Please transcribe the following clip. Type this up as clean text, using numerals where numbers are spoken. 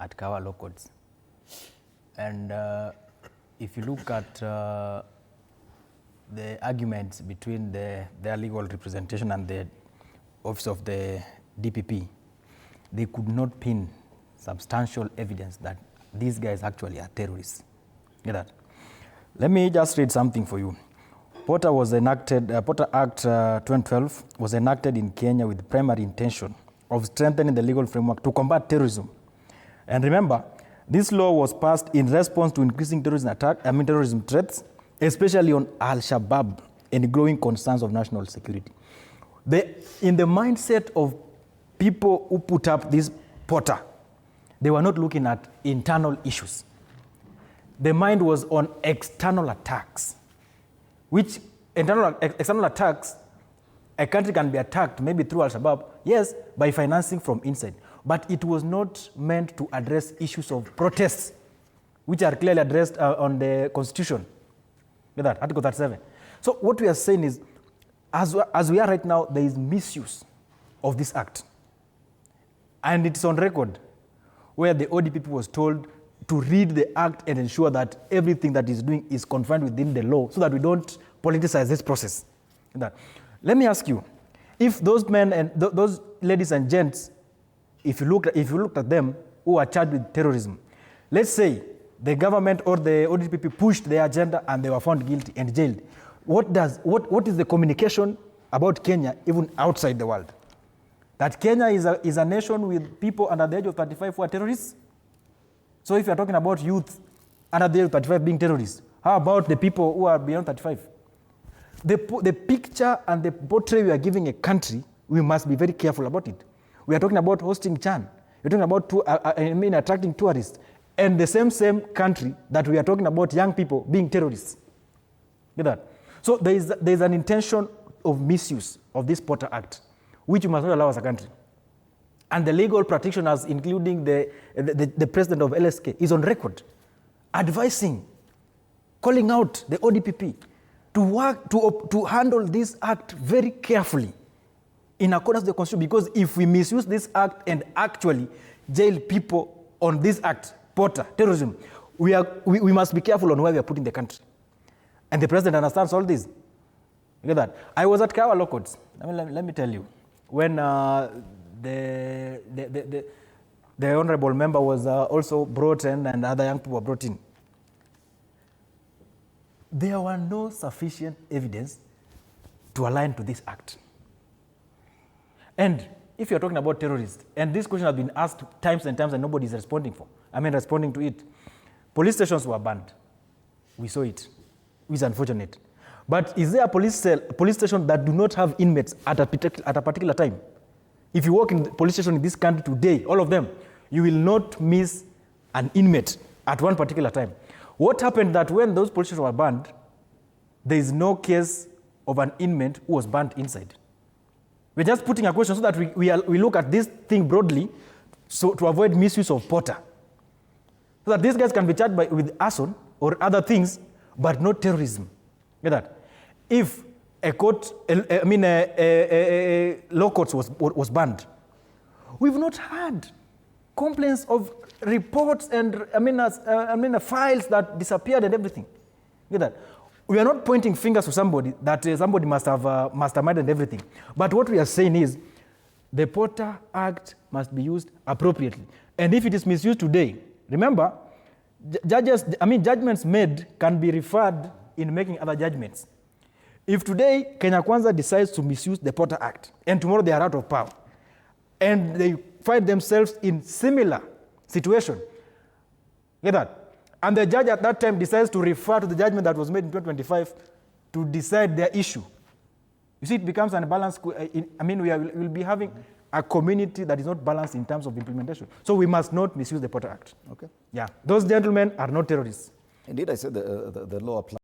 at Kawa law courts. And if you look at the arguments between their legal representation and the office of the DPP, they could not pin substantial evidence that these guys actually are terrorists. Get that? Let me just read something for you. Porter Act 2012 was enacted in Kenya with the primary intention of strengthening the legal framework to combat terrorism. And remember, this law was passed in response to increasing terrorism threats, especially on Al-Shabaab and growing concerns of national security. In the mindset of people who put up this Porter, they were not looking at internal issues. The mind was on external attacks, which external attacks, a country can be attacked maybe through Al-Shabaab, yes, by financing from inside. But it was not meant to address issues of protests, which are clearly addressed on the Constitution. Look at that, Article 37. So what we are saying is, as we are right now, there is misuse of this act. And it's on record where the ODPP was told to read the act and ensure that everything that is doing is confined within the law so that we don't politicize this process. Let me ask you, if those men and those ladies and gents, if you looked at them who are charged with terrorism, let's say the government or the ODPP pushed their agenda and they were found guilty and jailed, what is the communication about Kenya even outside the world? That Kenya is a nation with people under the age of 35 who are terrorists? So if you're talking about youth under the age of 35 being terrorists, how about the people who are beyond 35? The picture and the portrait we are giving a country, we must be very careful about it. We are talking about hosting Chan. We're talking about attracting tourists. And the same country that we are talking about young people being terrorists. Get that? So there is an intention of misuse of this Porter Act, which we must not allow as a country. And the legal practitioners, including the president of LSK, is on record advising, calling out the ODPP to work to handle this act very carefully in accordance with the Constitution, because if we misuse this act and actually jail people on this act, Porter, terrorism, we must be careful on where we are putting the country. And the president understands all this. Look at that. I was at Kawa law courts. Let me tell you, when the honorable member was also brought in and other young people were brought in, there were no sufficient evidence to align to this act. And if you're talking about terrorists, and this question has been asked times and times and nobody is responding to it. Police stations were banned. We saw it. It's unfortunate. But is there a police station that do not have inmates at a particular time? If you walk in the police station in this country today, all of them, you will not miss an inmate at one particular time. What happened that when those police stations were banned, there is no case of an inmate who was banned inside. We're just putting a question so that we look at this thing broadly, so to avoid misuse of Porter. So that these guys can be charged with arson or other things, but not terrorism. Get that? If law courts was banned, we've not had complaints of reports and files that disappeared and everything. Get that? We are not pointing fingers to somebody that somebody must have masterminded everything. But what we are saying is the Porter Act must be used appropriately. And if it is misused today, remember, judgments made can be referred in making other judgments. If today Kenya Kwanza decides to misuse the Porter Act, and tomorrow they are out of power, and they find themselves in similar situation, get that? And the judge at that time decides to refer to the judgment that was made in 2025 to decide their issue. You see, it becomes unbalanced. We will be having a community that is not balanced in terms of implementation. So we must not misuse the Porter Act. Okay. Yeah. Those gentlemen are not terrorists. Indeed, I said the law applies.